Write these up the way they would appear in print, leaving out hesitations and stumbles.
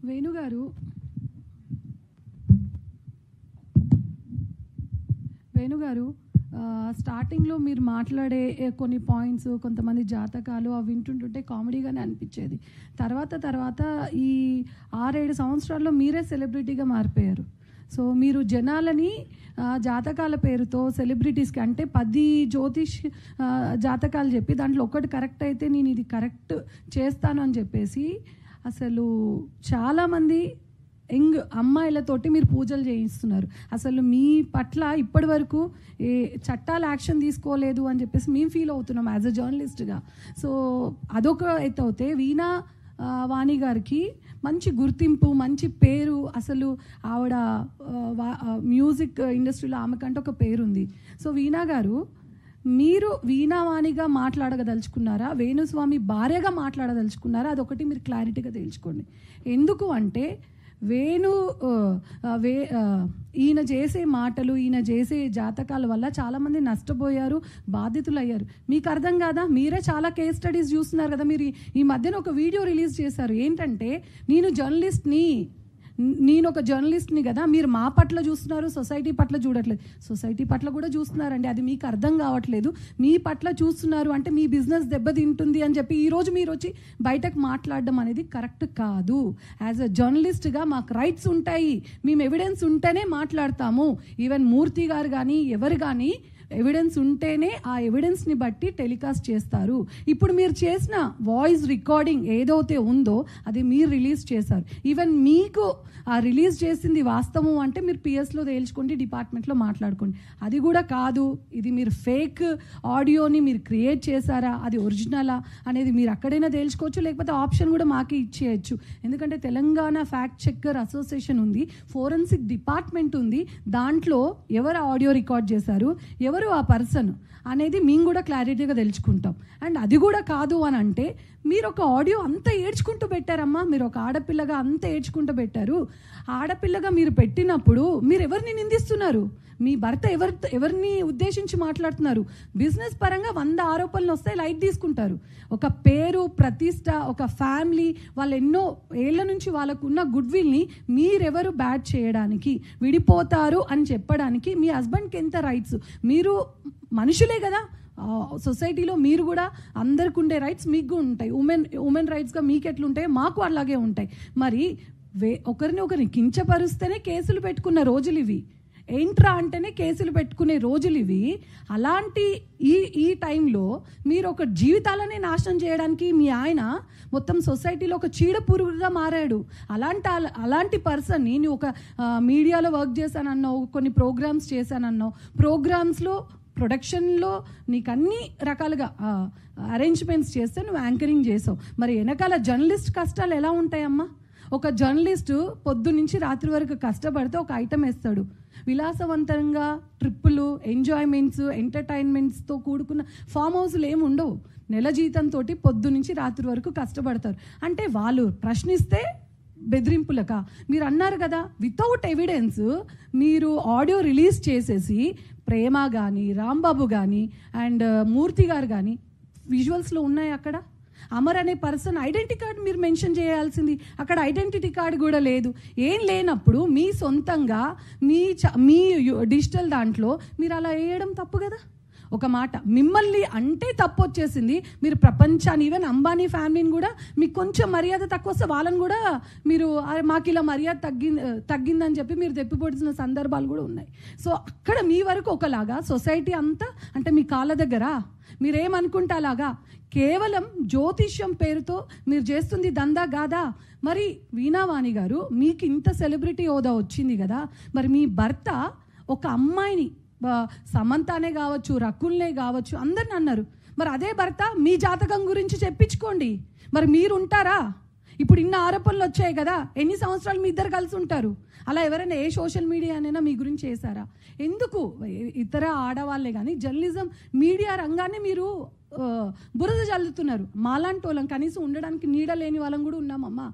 వేణుగారు స్టార్టింగ్లో మీరు మాట్లాడే కొన్ని పాయింట్స్, కొంతమంది జాతకాలు అవి వింటుంటుంటే కామెడీగానే అనిపించేది. తర్వాత ఈ 6-7 సంవత్సరాల్లో మీరే సెలబ్రిటీగా మారిపోయారు. సో మీరు జనాలని జాతకాల పేరుతో సెలబ్రిటీస్కి అంటే 10 జ్యోతిష్ జాతకాలు చెప్పి దాంట్లో ఒకటి కరెక్ట్ అయితే నేను ఇది కరెక్ట్ చేస్తాను అని చెప్పేసి అసలు చాలామంది యంగ్ అమ్మాయిలతోటి మీరు పూజలు చేయిస్తున్నారు. అసలు మీ పట్ల ఇప్పటి వరకు ఏ చట్టాలు యాక్షన్ తీసుకోలేదు అని చెప్పేసి మేము ఫీల్ అవుతున్నాం యాజ్ అ జర్నలిస్ట్గా. సో అదొక ఎత్తు అవుతే వీణా వాణి గారికి మంచి గుర్తింపు, మంచి పేరు, అసలు ఆవిడ మ్యూజిక్ ఇండస్ట్రీలో ఆమెకంటే ఒక పేరుంది. సో వీణా గారు, మీరు వీణావాణిగా మాట్లాడగదలుచుకున్నారా, వేణుస్వామి భార్యగా మాట్లాడదలుచుకున్నారా? అదొకటి మీరు క్లారిటీగా తెలుసుకోండి. ఎందుకు అంటే ఈయన చేసే మాటలు, ఈయన చేసే జాతకాల వల్ల చాలామంది నష్టపోయారు, బాధితులు అయ్యారు. మీకు అర్థం కాదా? మీరే చాలా కేస్ స్టడీస్ చూస్తున్నారు కదా. మీరు ఈ మధ్యన ఒక వీడియో రిలీజ్ చేశారు. ఏంటంటే నేను ఒక జర్నలిస్ట్ని కదా, మీరు మా పట్ల చూస్తున్నారు, సొసైటీ పట్ల చూడట్లేదు. సొసైటీ పట్ల కూడా చూస్తున్నారండి, అది మీకు అర్థం కావట్లేదు. మీ పట్ల చూస్తున్నారు అంటే మీ బిజినెస్ దెబ్బతింటుంది అని చెప్పి ఈరోజు మీరు వచ్చి బయటకు మాట్లాడడం అనేది కరెక్ట్ కాదు. యాజ్ అ జర్నలిస్ట్గా మాకు రైట్స్ ఉంటాయి, మేము ఎవిడెన్స్ ఉంటేనే మాట్లాడతాము. ఈవెన్ మూర్తి గారు కానీ ఎవరు కానీ ఎవిడెన్స్ ఉంటేనే ఆ ఎవిడెన్స్ని బట్టి టెలికాస్ట్ చేస్తారు. ఇప్పుడు మీరు చేసిన వాయిస్ రికార్డింగ్ ఏదైతే ఉందో అది మీరు రిలీజ్ చేశారు. ఈవెన్ మీకు ఆ రిలీజ్ చేసింది వాస్తవం అంటే మీరు పిఎస్లో తేల్చుకోండి, డిపార్ట్మెంట్లో మాట్లాడుకోండి. అది కూడా కాదు, ఇది మీరు ఫేక్ ఆడియోని మీరు క్రియేట్ చేశారా, అది ఒరిజినలా అనేది మీరు అక్కడైనా తేల్చుకోవచ్చు, లేకపోతే ఆప్షన్ కూడా మాకే ఇచ్చేయచ్చు. ఎందుకంటే తెలంగాణ ఫ్యాక్ట్ చెక్కర్ అసోసియేషన్ ఉంది, ఫోరెన్సిక్ డిపార్ట్మెంట్ ఉంది. దాంట్లో ఎవరు ఆడియో రికార్డ్ చేశారు, ఎవరు ఆ పర్సన్ అనేది మేము కూడా క్లారిటీగా తెలుసుకుంటాం. అండ్ అది కూడా కాదు అని అంటే మీరు ఒక ఆడియో అంత ఏడ్చుకుంటూ పెట్టారమ్మా, మీరు ఒక ఆడపిల్లగా అంత ఏడ్చుకుంటూ పెట్టారు. ఆడపిల్లగా మీరు పెట్టినప్పుడు మీరు ఎవరిని నిందిస్తున్నారు? మీ భర్త ఎవరిని ఉద్దేశించి మాట్లాడుతున్నారు? బిజినెస్ పరంగా 100 ఆరోపణలు వస్తాయి, లైట్ తీసుకుంటారు. ఒక పేరు, ప్రతిష్ట, ఒక ఫ్యామిలీ, వాళ్ళు ఎన్నో ఏళ్ల నుంచి వాళ్ళకున్న గుడ్ విల్ని మీరెవరు బ్యాడ్ చేయడానికి, విడిపోతారు అని చెప్పడానికి మీ హస్బెండ్కి ఎంత రైట్స్? మీరు మనుషులే కదా, సొసైటీలో మీరు కూడా అందరికి ఉండే రైట్స్ మీకు ఉంటాయి. ఉమెన్ రైట్స్గా మీకు ఎట్లుంటాయో మాకు అలాగే ఉంటాయి. మరి ఒకరిని కించపరుస్తేనే కేసులు పెట్టుకున్న రోజులు ఇవి, ఏంట్రా అంటేనే కేసులు పెట్టుకునే రోజులు ఇవి. అలాంటి ఈ టైంలో మీరు ఒక జీవితాలనే నాశనం చేయడానికి మీ ఆయన మొత్తం సొసైటీలో ఒక చీడపురుగుగా మారాడు. అలాంటి పర్సన్ని నువ్వు ఒక మీడియాలో వర్క్ చేశానన్నావు, కొన్ని ప్రోగ్రామ్స్ చేశానన్నావు, ప్రోగ్రామ్స్లో ప్రొడక్షన్లో నీకు అన్ని రకాలుగా అరేంజ్మెంట్స్ చేస్తే నువ్వు యాంకరింగ్ చేసావు. మరి వెనకాల జర్నలిస్ట్ కష్టాలు ఎలా ఉంటాయమ్మా? ఒక జర్నలిస్టు పొద్దు నుంచి రాత్రి వరకు కష్టపడితే ఒక ఐటమ్ వేస్తాడు. విలాసవంతంగా ట్రిప్పులు, ఎంజాయ్మెంట్స్, ఎంటర్టైన్మెంట్స్తో కూడుకున్న ఫామ్ హౌస్లు ఏమి ఉండవు. నెల జీతంతో పొద్దు నుంచి రాత్రి వరకు కష్టపడతారు. అంటే వాళ్ళు ప్రశ్నిస్తే బెదిరింపులక? మీరు అన్నారు కదా, వితౌట్ ఎవిడెన్స్ మీరు ఆడియో రిలీజ్ చేసేసి ప్రేమ కానీ, రాంబాబు కానీ అండ్ మూర్తి గారు కానీ విజువల్స్లో ఉన్నాయి. అక్కడ అమర్ అనే పర్సన్ ఐడెంటిటీ కార్డు మీరు మెన్షన్ చేయాల్సింది, అక్కడ ఐడెంటిటీ కార్డు కూడా లేదు. ఏం లేనప్పుడు మీ సొంతంగా మీ డిజిటల్ దాంట్లో మీరు అలా వేయడం తప్పు కదా. ఒక మాట మిమ్మల్ని అంటే తప్పు వచ్చేసింది. మీరు ప్రపంచాన్ని, ఈవెన్ అంబానీ ఫ్యామిలీని కూడా మీకు కొంచెం మర్యాద తక్కువ వస్తే వాళ్ళని కూడా మీరు మాకు ఇలా మర్యాద తగ్గిందని చెప్పి మీరు తెప్పిపొడిచిన సందర్భాలు కూడా ఉన్నాయి. సో అక్కడ మీ వరకు ఒకలాగా, సొసైటీ అంతా అంటే మీ కాళ్ళ దగ్గర మీరేమనుకుంటే అలాగా. కేవలం జ్యోతిష్యం పేరుతో మీరు చేస్తుంది దందా కాదా? మరి వీణావాణి గారు, మీకు ఇంత సెలబ్రిటీ హోదా వచ్చింది కదా, మరి మీ భర్త ఒక అమ్మాయిని, సమంతానే కావచ్చు, రకుల్నే కావచ్చు, అందరిని అన్నారు. మరి అదే భర్త మీ జాతకం గురించి చెప్పించుకోండి. మరి మీరు ఉంటారా? ఇప్పుడు ఇన్ని ఆరోపణలు వచ్చాయి కదా, ఎన్ని సంవత్సరాలు మీ ఇద్దరు కలిసి ఉంటారు? అలా ఎవరైనా ఏ సోషల్ మీడియానైనా మీ గురించి చేశారా? ఎందుకు ఇతర ఆడవాళ్ళే కానీ జర్నలిజం మీడియా రంగాన్ని మీరు బురద జల్లుతున్నారు? మాలాంటి వాళ్ళం కనీసం ఉండడానికి నీడ లేని వాళ్ళం కూడా ఉన్నామమ్మా.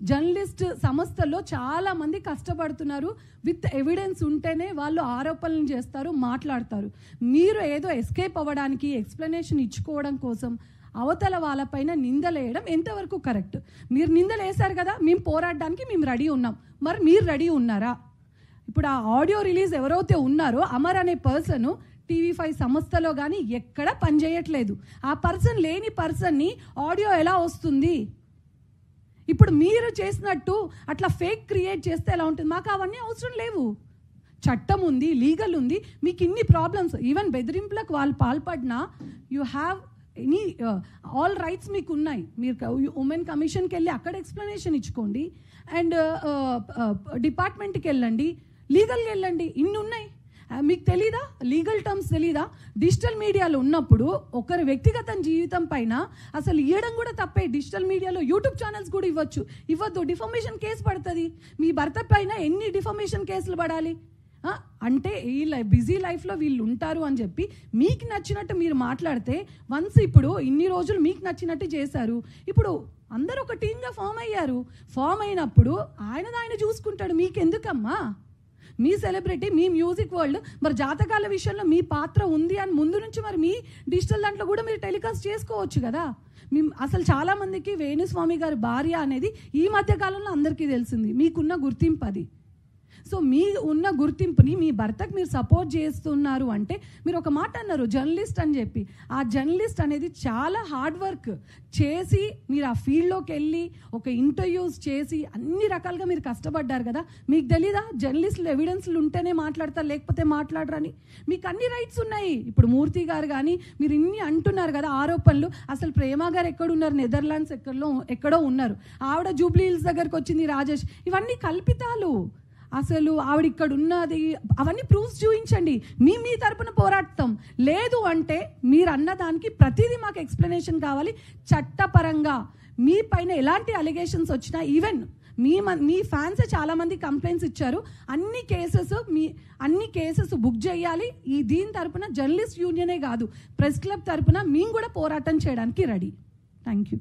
జర్నలిస్ట్ సంస్థల్లో చాలామంది కష్టపడుతున్నారు. విత్ ఎవిడెన్స్ ఉంటేనే వాళ్ళు ఆరోపణలు చేస్తారు, మాట్లాడతారు. మీరు ఏదో ఎస్కేప్ అవ్వడానికి, ఎక్స్ప్లెనేషన్ ఇచ్చుకోవడం కోసం అవతల వాళ్ళపైన నిందలేయడం ఎంతవరకు కరెక్ట్? మీరు నిందలు వేశారు కదా, మేము పోరాడడానికి మేము రెడీ ఉన్నాం, మరి మీరు రెడీ ఉన్నారా? ఇప్పుడు ఆ ఆడియో రిలీజ్ ఎవరైతే ఉన్నారో అమర్ అనే పర్సన్ TV5 సంస్థలో కానీ ఎక్కడ పనిచేయట్లేదు. ఆ పర్సన్ లేని పర్సన్ని ఆడియో ఎలా వస్తుంది? ఇప్పుడు మీరు చేసినట్టు అట్లా ఫేక్ క్రియేట్ చేస్తే ఎలా ఉంటుంది? మాకు అవన్నీ అవసరం లేవు. చట్టం ఉంది, లీగల్ ఉంది. మీకు ఇన్ని ప్రాబ్లమ్స్, ఈవెన్ బెదిరింపులకు వాళ్ళు పాల్పడినా you have any all rights మీకు ఉన్నాయి. మీరు ఉమెన్ కమిషన్కి వెళ్ళి అక్కడ ఎక్స్ప్లెనేషన్ ఇచ్చుకోండి, అండ్ డిపార్ట్మెంట్కి వెళ్ళండి, లీగల్కి వెళ్ళండి, ఇన్ని ఉన్నాయి. మీకు తెలీదా? లీగల్ టర్మ్స్ తెలీదా? డిజిటల్ మీడియాలో ఉన్నప్పుడు ఒకరి వ్యక్తిగత జీవితం పైన అసలు ఇవ్వడం కూడా తప్పే. డిజిటల్ మీడియాలో యూట్యూబ్ ఛానల్స్ కూడా ఇవ్వద్దు. డిఫమేషన్ కేసు పడుతుంది. మీ భర్త పైన ఎన్ని డిఫమేషన్ కేసులు పడాలి? అంటే ఈ బిజీ లైఫ్లో వీళ్ళు ఉంటారు అని చెప్పి మీకు నచ్చినట్టు మీరు మాట్లాడితే, వన్స్ ఇప్పుడు ఇన్ని రోజులు మీకు నచ్చినట్టు చేశారు, ఇప్పుడు అందరూ ఒక టీమ్గా ఫామ్ అయ్యారు. ఫామ్ అయినప్పుడు ఆయన చూసుకుంటాడు. మీకెందుకమ్మా? మీ సెలబ్రిటీ, మీ మ్యూజిక్ వరల్డ్, మరి జాతకాల విషయంలో మీ పాత్ర ఉంది అని ముందు నుంచి మరి మీ డిజిటల్ దాంట్లో కూడా మీరు టెలికాస్ట్ చేసుకోవచ్చు కదా. అసలు చాలామందికి వేణుస్వామి గారి భార్య అనేది ఈ మధ్య కాలంలో అందరికీ తెలిసింది. మీకున్న గుర్తింపు అది. సో మీ ఉన్న గుర్తింపుని మీ భర్తకు మీరు సపోర్ట్ చేస్తున్నారు అంటే, మీరు ఒక మాట అన్నారు జర్నలిస్ట్ అని చెప్పి. ఆ జర్నలిస్ట్ అనేది చాలా హార్డ్ వర్క్ చేసి మీరు ఆ ఫీల్డ్లోకి వెళ్ళి ఒక ఇంటర్వ్యూస్ చేసి అన్ని రకాలుగా మీరు కష్టపడ్డారు కదా. మీకు తెలీదా జర్నలిస్టులు ఎవిడెన్స్లు ఉంటేనే మాట్లాడతారు, లేకపోతే మాట్లాడరని? మీకు అన్ని రైట్స్ ఉన్నాయి. ఇప్పుడు మూర్తి గారు కానీ మీరు ఇన్ని అంటున్నారు కదా ఆరోపణలు. అసలు ప్రేమ గారు ఎక్కడున్నారు? నెదర్లాండ్స్ ఎక్కడో ఉన్నారు. ఆవిడ జూబ్లీ హిల్స్ దగ్గరకు వచ్చింది, రాజేష్. ఇవన్నీ కల్పితాలు. అసలు ఆవిడ ఇక్కడ ఉన్నది అవన్నీ ప్రూఫ్స్ చూపించండి. మీ తరపున పోరాడతాం. లేదు అంటే మీరు అన్న దానికి ప్రతిదీ మాకు ఎక్స్ప్లెనేషన్ కావాలి. చట్టపరంగా మీ పైన ఎలాంటి అలిగేషన్స్ వచ్చినా, ఈవెన్ మీ ఫ్యాన్స్ చాలామంది కంప్లైంట్స్ ఇచ్చారు. అన్ని కేసెస్ బుక్ చేయాలి. దీని తరపున జర్నలిస్ట్ యూనియనే కాదు, ప్రెస్ క్లబ్ తరపున మేము కూడా పోరాటం చేయడానికి రెడీ. Thank you.